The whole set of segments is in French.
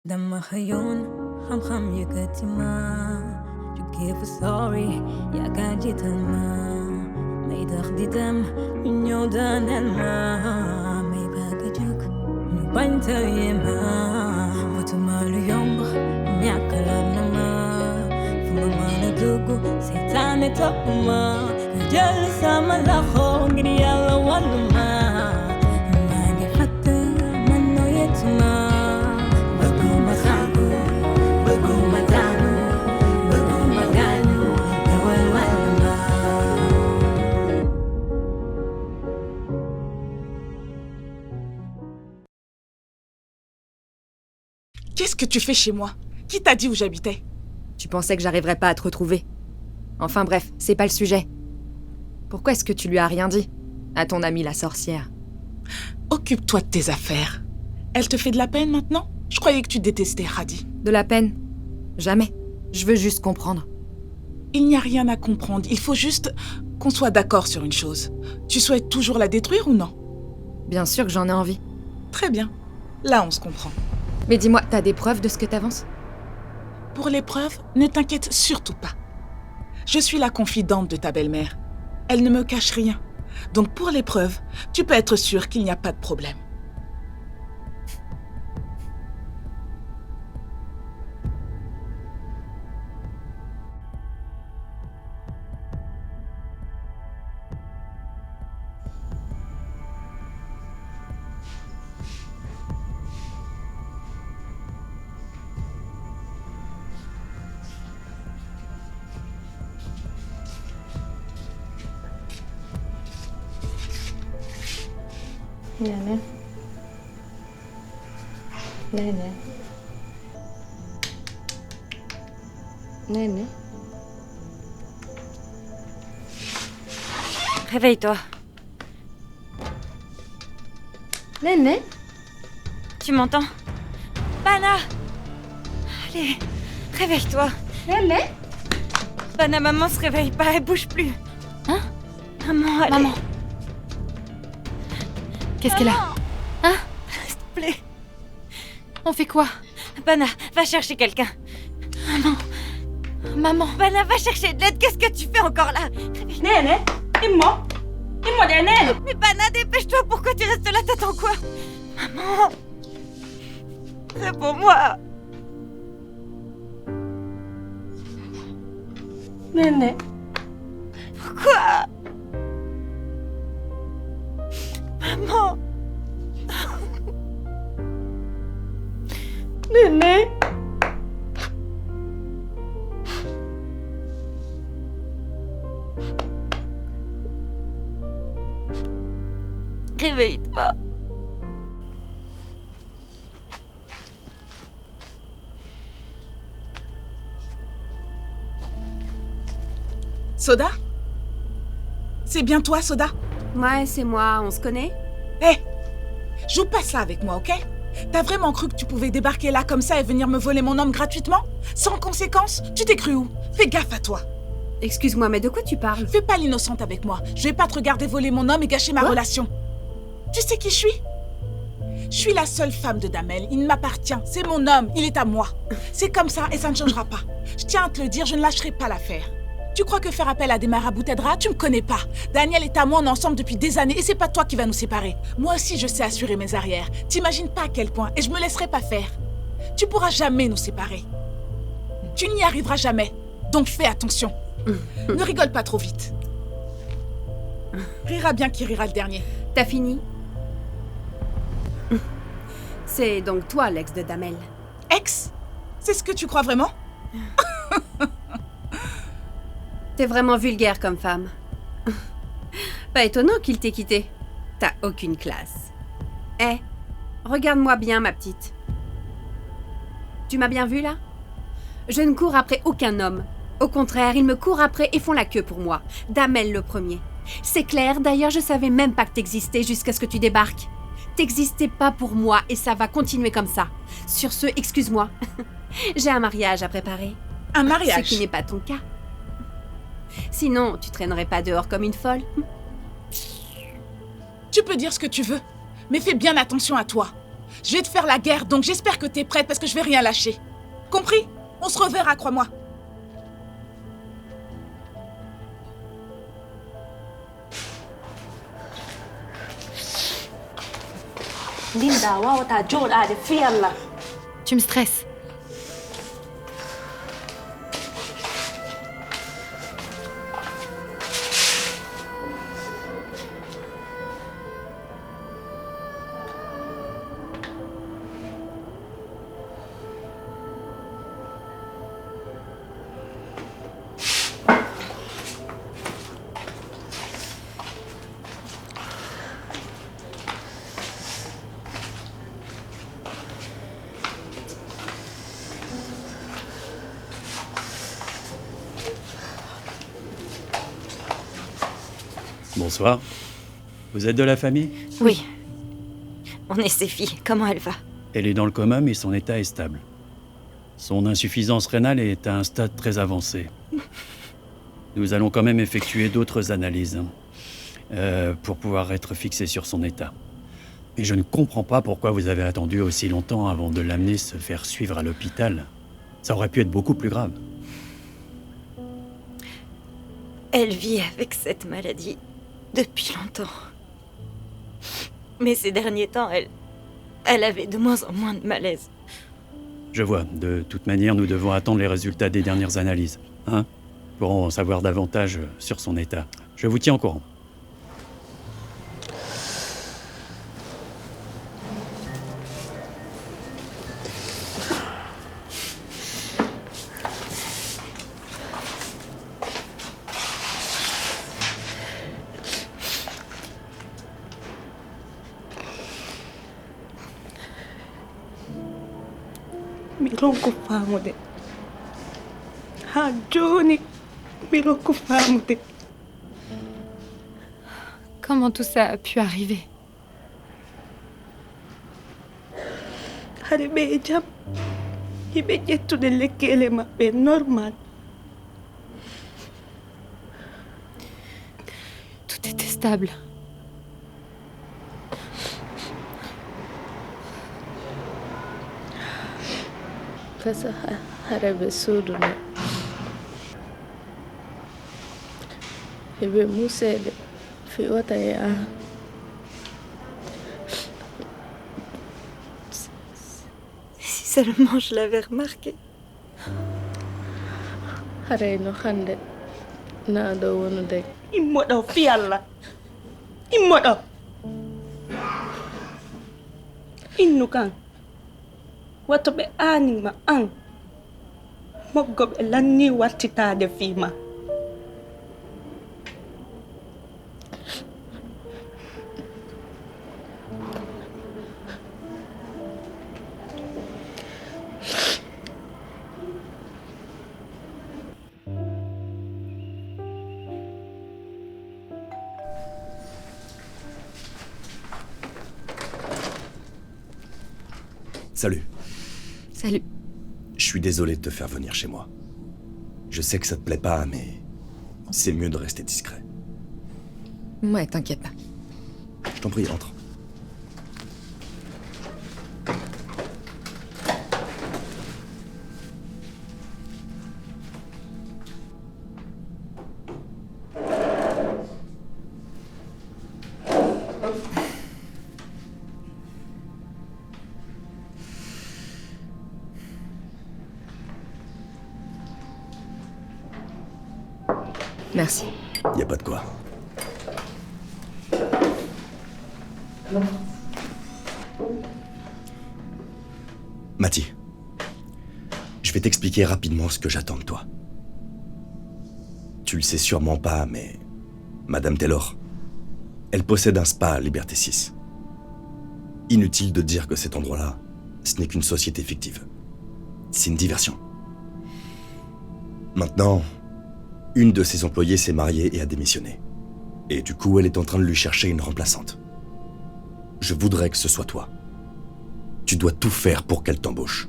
dama xëyoon xam-xam yëkkati ma jóge fu sori yaakaar jiital ma may dox di dem ñu ñëw daaneel ma may bëgg a jóg ñu bañ tëye ma wutuma lu yomb ñàkk la na ma fu ma mën a dugg seytaane topp ma nga jël sama loxo ngir yàlla wàllu ma maa ngi fàtt man nooyetuma bëgguma xàggu bëgguma daanu bëgguma gaañu dawal wàllu ma. Qu'est-ce que tu fais chez moi? Qui t'a dit où j'habitais? Tu pensais que j'arriverais pas à te retrouver. Enfin bref, c'est pas le sujet. Pourquoi est-ce que tu lui as rien dit à ton amie la sorcière? Occupe-toi de tes affaires. Elle te fait de la peine maintenant? Je croyais que tu détestais Hadi. De la peine? Jamais. Je veux juste comprendre. Il n'y a rien à comprendre. Il faut juste qu'on soit d'accord sur une chose. Tu souhaites toujours la détruire ou non? Bien sûr que j'en ai envie. Très bien. Là, on se comprend. Mais dis-moi, t'as des preuves de ce que t'avances? Pour les preuves, ne t'inquiète surtout pas. Je suis la confidente de ta belle-mère. Elle ne me cache rien. Donc pour les preuves, tu peux être sûr qu'il n'y a pas de problème. Néné. Néné. Néné. Réveille-toi. Néné. Tu m'entends? Bana! Allez, réveille-toi. Néné. Bana, maman se réveille pas, elle bouge plus. Hein? Maman, allez. Maman. Qu'est-ce qu'elle a? Hein? S'il te plaît. On fait quoi? Bana, va chercher quelqu'un. Maman. Bana, va chercher de l'aide. Qu'est-ce que tu fais encore là? Néné. Immo. Immo de Néné. Mais Bana, dépêche-toi. Pourquoi tu restes là? T'attends quoi? Maman. Réponds-moi. Néné. Pourquoi? Maman. Néné. Réveille-toi. Soda? C'est bien toi, Soda? Ouais, c'est moi, on se connaît? Hé! Joue pas ça avec moi, ok? T'as vraiment cru que tu pouvais débarquer là comme ça et venir me voler mon homme gratuitement? Sans conséquence? Tu t'es cru où? Fais gaffe à toi! Excuse-moi, mais de quoi tu parles? Fais pas l'innocente avec moi. Je vais pas te regarder voler mon homme et gâcher ma Quoi? relation. Tu sais qui je suis? Je suis la seule femme de Damel. Il m'appartient. C'est mon homme. Il est à moi. C'est comme ça et ça ne changera pas. Je tiens à te le dire, je ne lâcherai pas l'affaire. Tu crois que faire appel à des marabouts t'aidera? Tu me connais pas. Daniel est à moi, on est ensemble depuis des années et c'est pas toi qui va nous séparer. Moi aussi, je sais assurer mes arrières. T'imagines pas à quel point et je me laisserai pas faire. Tu pourras jamais nous séparer. Tu n'y arriveras jamais. Donc fais attention. Ne rigole pas trop vite. Rira bien qui rira le dernier. T'as fini? C'est donc toi l'ex de Damel. Ex? C'est ce que tu crois vraiment? T'es vraiment vulgaire comme femme. Pas étonnant qu'il t'ait quitté. T'as aucune classe. Eh, regarde-moi bien, ma petite. Tu m'as bien vue, là? Je ne cours après aucun homme. Au contraire, ils me courent après et font la queue pour moi. Damel le premier. C'est clair, d'ailleurs, je savais même pas que t'existais jusqu'à ce que tu débarques. T'existais pas pour moi et ça va continuer comme ça. Sur ce, excuse-moi. J'ai un mariage à préparer. Un mariage? Ce qui n'est pas ton cas. Sinon, tu traînerais pas dehors comme une folle. Tu peux dire ce que tu veux, mais fais bien attention à toi. Je vais te faire la guerre, donc j'espère que t'es prête parce que je vais rien lâcher. Compris? On se reverra, crois-moi. Linda, wow, t'as Joe là, de filles là. Tu me stresses. Bonsoir. Vous êtes de la famille? Oui. On est ses filles. Comment elle va? Elle est dans le coma, mais son état est stable. Son insuffisance rénale est à un stade très avancé. Nous allons quand même effectuer d'autres analyses pour pouvoir être fixés sur son état. Et je ne comprends pas pourquoi vous avez attendu aussi longtemps avant de l'amener se faire suivre à l'hôpital. Ça aurait pu être beaucoup plus grave. Elle vit avec cette maladie depuis longtemps. Mais ces derniers temps, elle avait de moins en moins de malaise. Je vois. De toute manière, nous devons attendre les résultats des dernières analyses. Pour en savoir davantage sur son état. Je vous tiens au courant. Milongo famude. Ha Johnny. Milongo famude. Comment tout ça a pu arriver? Hade ɓe jam. Hiɓe ƴettude lekkele maɓɓe normal. Tout était stable. Kasa harabe suuduno eɓe museede fiwata e an Si seulement je l'avais remarqué. harayno hande naaɗo wonude Immoɗo fi Allah. Immoɗo. Innu kan. Wato ɓe aanima an. Moggo ɓe lanni wattitaade fiima. Salut. Salut. Je suis désolé de te faire venir chez moi. Je sais que ça te plaît pas, mais c'est mieux de rester discret. Ouais, t'inquiète pas. Je t'en prie, entre. Merci. Y a pas de quoi. Mati, je vais t'expliquer rapidement ce que j'attends de toi. Tu le sais sûrement pas, mais Madame Taylor, elle possède un spa à Liberté 6. Inutile de dire que cet endroit-là, ce n'est qu'une société fictive. C'est une diversion. Maintenant, une de ses employées s'est mariée et a démissionné. Et du coup, elle est en train de lui chercher une remplaçante. Je voudrais que ce soit toi. Tu dois tout faire pour qu'elle t'embauche.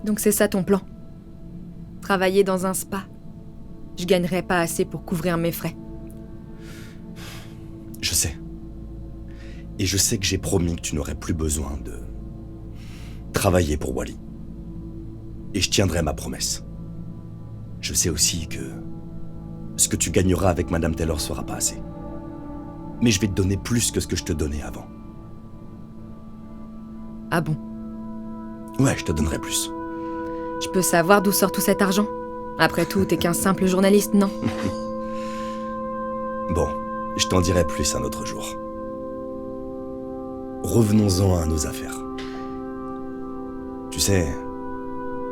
Donc c'est ça ton plan? Travailler dans un spa? Je gagnerais pas assez pour couvrir mes frais. Je sais. Et je sais que j'ai promis que tu n'aurais plus besoin de travailler pour Wally. Et je tiendrai ma promesse. Je sais aussi que ce que tu gagneras avec Madame Taylor sera pas assez. Mais je vais te donner plus que ce que je te donnais avant. Ah bon? Ouais, je te donnerai plus. Je peux savoir d'où sort tout cet argent? Après tout, t'es qu'un simple journaliste, non? Bon, je t'en dirai plus un autre jour. Revenons-en à nos affaires. Tu sais,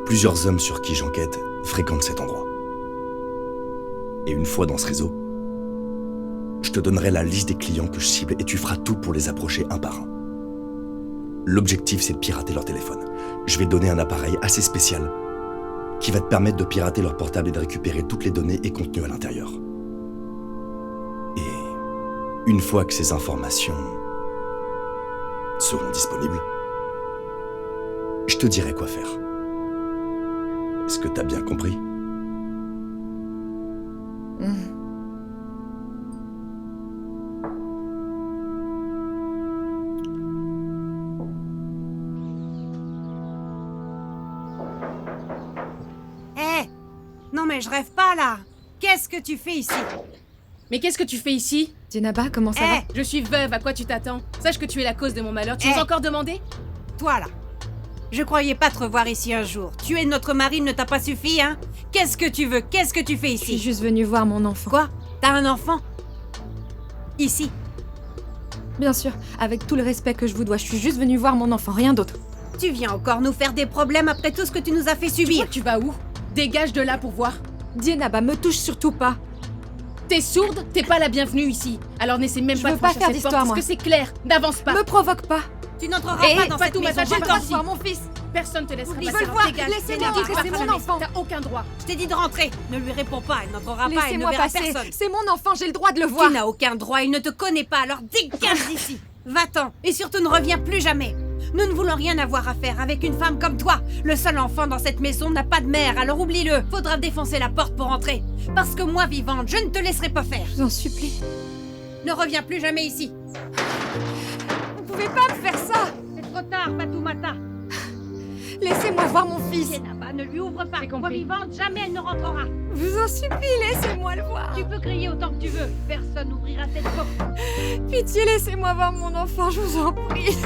plusieurs hommes sur qui j'enquête fréquentent cet endroit. Et une fois dans ce réseau, je te donnerai la liste des clients que je cible et tu feras tout pour les approcher un par un. L'objectif, c'est de pirater leur téléphone. Je vais te donner un appareil assez spécial qui va te permettre de pirater leur portable et de récupérer toutes les données et contenus à l'intérieur. Et une fois que ces informations seront disponibles, je te dirai quoi faire. Est-ce que t'as bien compris? Non mais je rêve pas là. Qu'est-ce que tu fais ici? Mais qu'est-ce que tu fais ici? Dienaba, comment ça va? Je suis veuve, à quoi tu t'attends? Sache que tu es la cause de mon malheur, tu oses encore demander? Toi là. Je croyais pas te revoir ici un jour. Tuer notre mari ne t'a pas suffi, hein? Qu'est-ce que tu veux? Qu'est-ce que tu fais ici? Je suis juste venue voir mon enfant. Quoi? T'as un enfant? Ici? Bien sûr, avec tout le respect que je vous dois, je suis juste venue voir mon enfant, rien d'autre. Tu viens encore nous faire des problèmes après tout ce que tu nous as fait subir. Tu crois que tu vas où? Dégage de là pour voir. Dienaba, me touche surtout pas. T'es sourde? T'es pas la bienvenue ici. Alors n'essaie même pas de franchir cette porte, parce que c'est clair. N'avance pas. Me provoque pas. Tu n'entreras pas dans cette maison. Je Va-t'en. voir mon fils. Personne te laissera Ils passer. veulent voir. Dégage. Laissez-moi dire que c'est mon enfant. T'as aucun droit. Je t'ai dit de rentrer. Ne lui réponds pas. Elle n'entrera pas. Elle ne Laissez-moi verra passer. personne. C'est mon enfant, j'ai le droit de le voir. Tu n'as aucun droit. Il ne te connaît pas. Alors dégage d'ici. Va-t'en. Et surtout ne reviens plus jamais. Nous ne voulons rien avoir à faire avec une femme comme toi. Le seul enfant dans cette maison n'a pas de mère, alors oublie-le. Faudra défoncer la porte pour entrer. Parce que moi, vivante, je ne te laisserai pas faire. Je vous en supplie. Ne reviens plus jamais ici. Vous pouvez pas me faire ça. C'est trop tard, Fatoumata. Laissez-moi voir mon fils. Dienaba, ne lui ouvre pas. Moi, vivante, jamais elle ne rentrera. Je vous en supplie, laissez-moi le voir. Tu peux crier autant que tu veux. Personne n'ouvrira cette porte. Pitié, laissez-moi voir mon enfant, je vous en prie.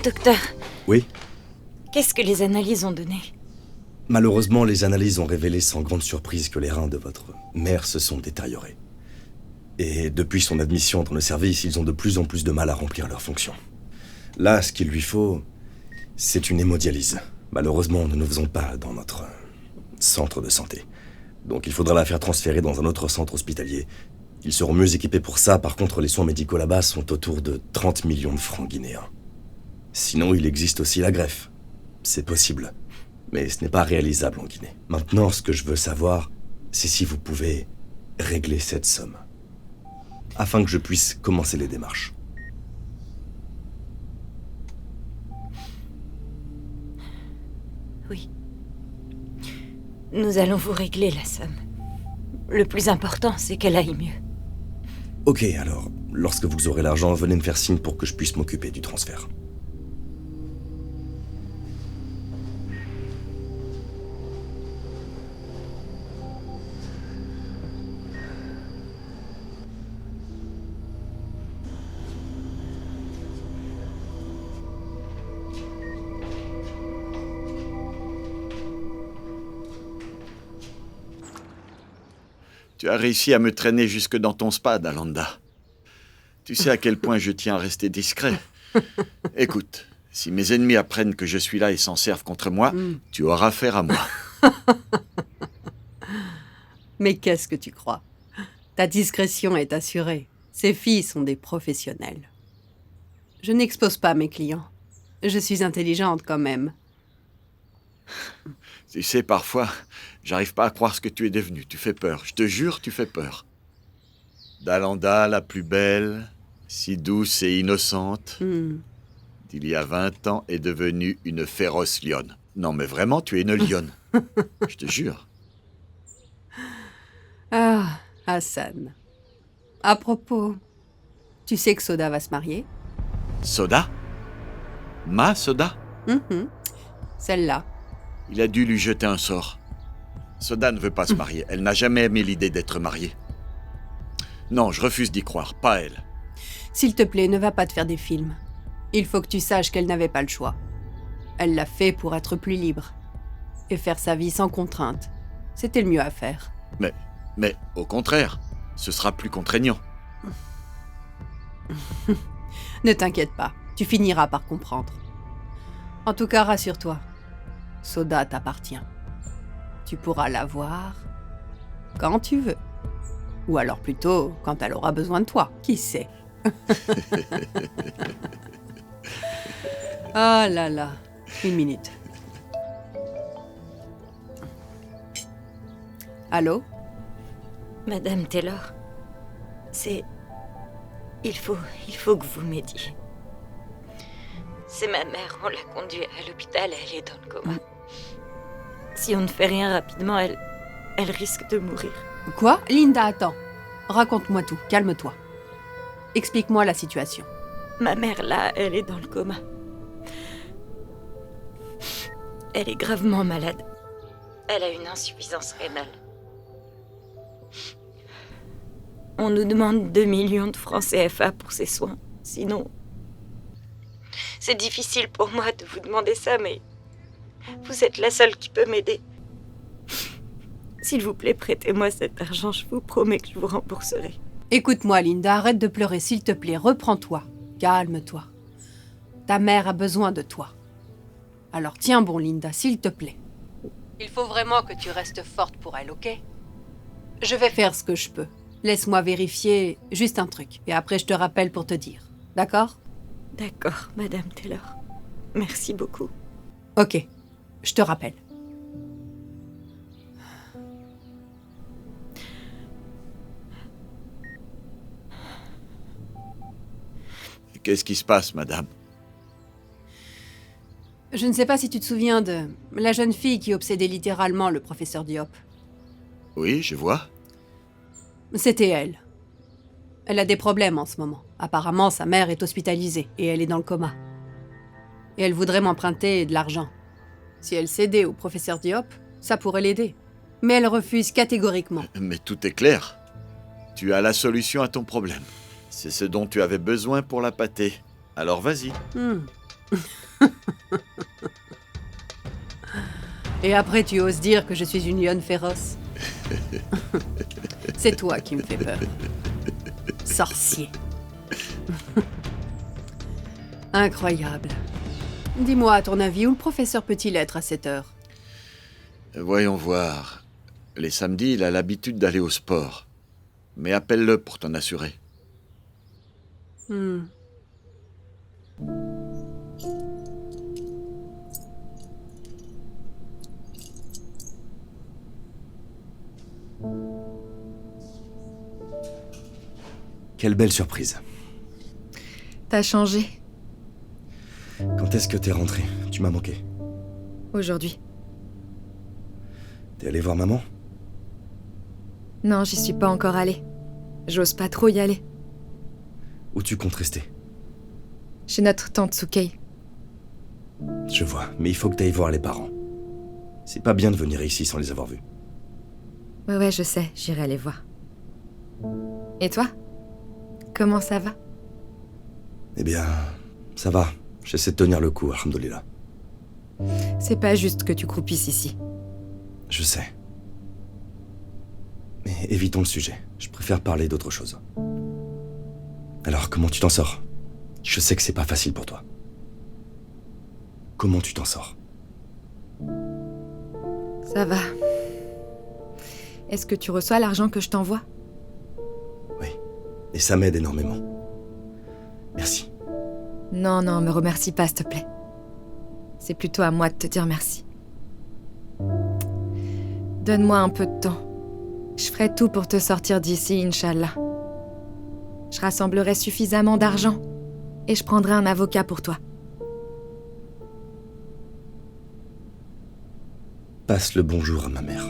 Docteur. Oui? Qu'est-ce que les analyses ont donné? Malheureusement, les analyses ont révélé sans grande surprise que les reins de votre mère se sont détériorés. Et depuis son admission dans le service, ils ont de plus en plus de mal à remplir leurs fonctions. Là, ce qu'il lui faut, c'est une hémodialyse. Malheureusement, nous ne faisons pas dans notre centre de santé. Donc il faudra la faire transférer dans un autre centre hospitalier. Ils seront mieux équipés pour ça. Par contre, les soins médicaux là-bas sont autour de 30 millions de francs guinéens. Sinon, il existe aussi la greffe. C'est possible. Mais ce n'est pas réalisable en Guinée. Maintenant, ce que je veux savoir, c'est si vous pouvez régler cette somme. Afin que je puisse commencer les démarches. Oui. Nous allons vous régler la somme. Le plus important, c'est qu'elle aille mieux. Ok, alors, lorsque vous aurez l'argent, venez me faire signe pour que je puisse m'occuper du transfert. Tu as réussi à me traîner jusque dans ton spa, Dalanda. Tu sais à quel point je tiens à rester discret. Écoute, si mes ennemis apprennent que je suis là et s'en servent contre moi, tu auras affaire à moi. Mais qu'est-ce que tu crois? Ta discrétion est assurée. Ces filles sont des professionnelles. Je n'expose pas mes clients. Je suis intelligente quand même. Tu sais, parfois, j'arrive pas à croire ce que tu es devenue. Tu fais peur. Je te jure, tu fais peur. Dalanda, la plus belle, si douce et innocente, d'il y a 20 ans, est devenue une féroce lionne. Non, mais vraiment, tu es une lionne. Je te jure. Ah, Hassan. À propos, tu sais que Soda va se marier? Soda? Ma Soda? Celle-là. Il a dû lui jeter un sort. Soda ne veut pas se marier. Elle n'a jamais aimé l'idée d'être mariée. Non, je refuse d'y croire, pas elle. S'il te plaît, ne va pas te faire des films. Il faut que tu saches qu'elle n'avait pas le choix. Elle l'a fait pour être plus libre. Et faire sa vie sans contrainte. C'était le mieux à faire. Mais au contraire, ce sera plus contraignant. Ne t'inquiète pas, tu finiras par comprendre. En tout cas, rassure-toi. Soda t'appartient. Tu pourras la voir quand tu veux. Ou alors plutôt quand elle aura besoin de toi. Qui sait? Ah là là. Une minute. Allô? Madame Taylor, c'est... Il faut que vous m'aidiez. C'est ma mère, on l'a conduite à l'hôpital, elle est dans le coma. Si on ne fait rien rapidement, elle risque de mourir. Quoi? Linda, attends. Raconte-moi tout, calme-toi. Explique-moi la situation. Ma mère, là, elle est dans le coma. Elle est gravement malade. Elle a une insuffisance rénale. On nous demande 2 millions de francs CFA pour ses soins. Sinon... C'est difficile pour moi de vous demander ça, mais... Vous êtes la seule qui peut m'aider. S'il vous plaît, prêtez-moi cet argent, je vous promets que je vous rembourserai. Écoute-moi, Linda, arrête de pleurer, s'il te plaît. Reprends-toi. Calme-toi. Ta mère a besoin de toi. Alors tiens bon, Linda, s'il te plaît. Il faut vraiment que tu restes forte pour elle, ok? Je vais faire ce que je peux. Laisse-moi vérifier juste un truc. Et après, je te rappelle pour te dire. D'accord? D'accord, Madame Taylor. Merci beaucoup. Ok, je te rappelle. Qu'est-ce qui se passe, madame? Je ne sais pas si tu te souviens de la jeune fille qui obsédait littéralement le professeur Diop. Oui, je vois. C'était elle. Elle a des problèmes en ce moment. Apparemment, sa mère est hospitalisée et elle est dans le coma. Et elle voudrait m'emprunter de l'argent. Si elle cédait au professeur Diop, ça pourrait l'aider. Mais elle refuse catégoriquement. Mais tout est clair. Tu as la solution à ton problème. C'est ce dont tu avais besoin pour la pâter. Alors vas-y. Et après, tu oses dire que je suis une lionne féroce. C'est toi qui me fais peur. Sorcier. Incroyable. Dis-moi, à ton avis, où le professeur peut-il être à cette heure? Voyons voir. Les samedis, il a l'habitude d'aller au sport. Mais appelle-le pour t'en assurer. Quelle belle surprise. T'as changé. Quand est-ce que t'es rentrée? Tu m'as manqué. Aujourd'hui. T'es allée voir maman? Non, j'y suis pas encore allée. J'ose pas trop y aller. Où tu comptes rester? Chez notre tante Tsukei. Je vois, mais il faut que t'ailles voir les parents. C'est pas bien de venir ici sans les avoir vus. Ouais, je sais, j'irai les voir. Et toi? Comment ça va? Eh bien, ça va. J'essaie de tenir le coup, alhamdoulilah. C'est pas juste que tu croupisses ici. Je sais. Mais évitons le sujet. Je préfère parler d'autre chose. Alors, comment tu t'en sors? Je sais que c'est pas facile pour toi. Comment tu t'en sors? Ça va. Est-ce que tu reçois l'argent que je t'envoie? Oui. Et ça m'aide énormément. Merci. Non, me remercie pas, s'il te plaît. C'est plutôt à moi de te dire merci. Donne-moi un peu de temps. Je ferai tout pour te sortir d'ici, Inch'Allah. Je rassemblerai suffisamment d'argent et je prendrai un avocat pour toi. Passe le bonjour à ma mère.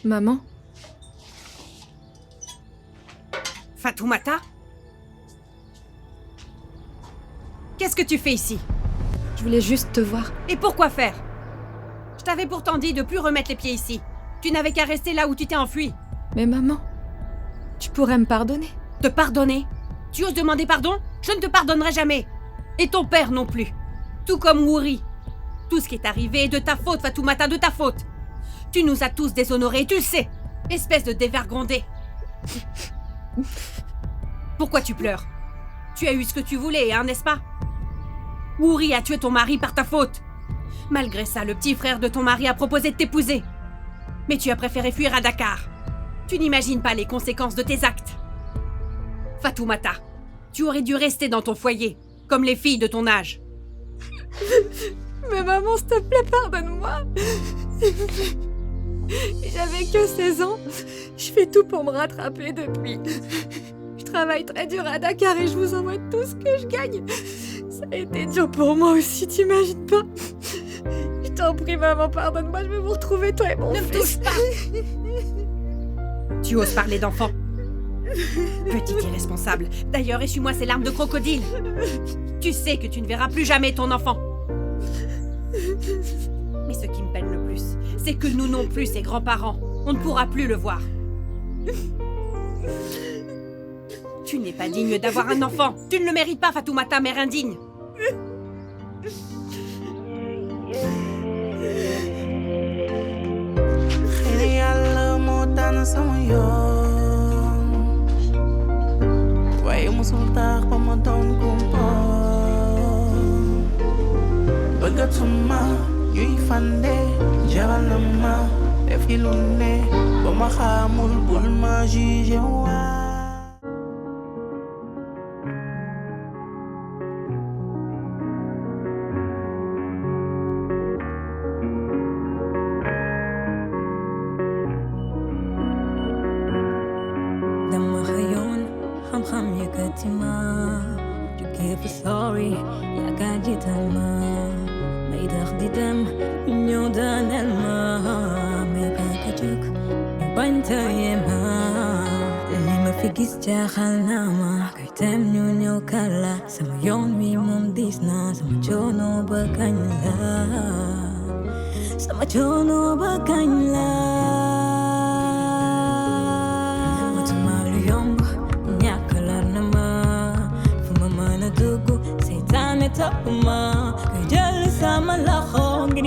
Maman? Fatoumata? Qu'est-ce que tu fais ici? Je voulais juste te voir. Et pourquoi faire? Je t'avais pourtant dit de plus remettre les pieds ici. Tu n'avais qu'à rester là où tu t'es enfui. Mais maman, tu pourrais me pardonner? Te pardonner? Tu oses demander pardon? Je ne te pardonnerai jamais. Et ton père non plus. Tout comme Wouri. Tout ce qui est arrivé est de ta faute, Fatoumata, de ta faute. Tu nous as tous déshonorés, et tu le sais. Espèce de dévergondé. Pourquoi tu pleures? Tu as eu ce que tu voulais, hein, n'est-ce pas? Wouri a tué ton mari par ta faute. Malgré ça, le petit frère de ton mari a proposé de t'épouser. Mais tu as préféré fuir à Dakar. Tu n'imagines pas les conséquences de tes actes. Fatoumata, tu aurais dû rester dans ton foyer, comme les filles de ton âge. Mais maman, s'il te plaît, pardonne-moi. J'avais que 16 ans. Je fais tout pour me rattraper depuis. Je travaille très dur à Dakar et je vous envoie tout ce que je gagne. Ça a été dur pour moi aussi, t'imagines pas? Je t'en prie, maman, pardonne-moi, je vais vous retrouver, toi et mon fils. Ne me touche pas. Tu oses parler d'enfant? Petite irresponsable. D'ailleurs, essuie-moi ces larmes de crocodile. Tu sais que tu ne verras plus jamais ton enfant. Mais ce qui me peine le plus, c'est que nous non plus, ses grands-parents, on ne pourra plus le voir. Tu n'es pas digne d'avoir un enfant. Tu ne le mérites pas, Fatoumata, mère indigne. Yuy fande jabal na ma def yi lu ne ba ma xamul bul ma jugé waa fi gis jaaxal na ma kay tem ñu ñëw kala sama yoon wi moom diis na sama coono ba kañ la sama coono ba kañ la watuma lu yomb ñàkk lar na ma fu ma mën a dugg seytaane topp ma kay jël sama loxo ngir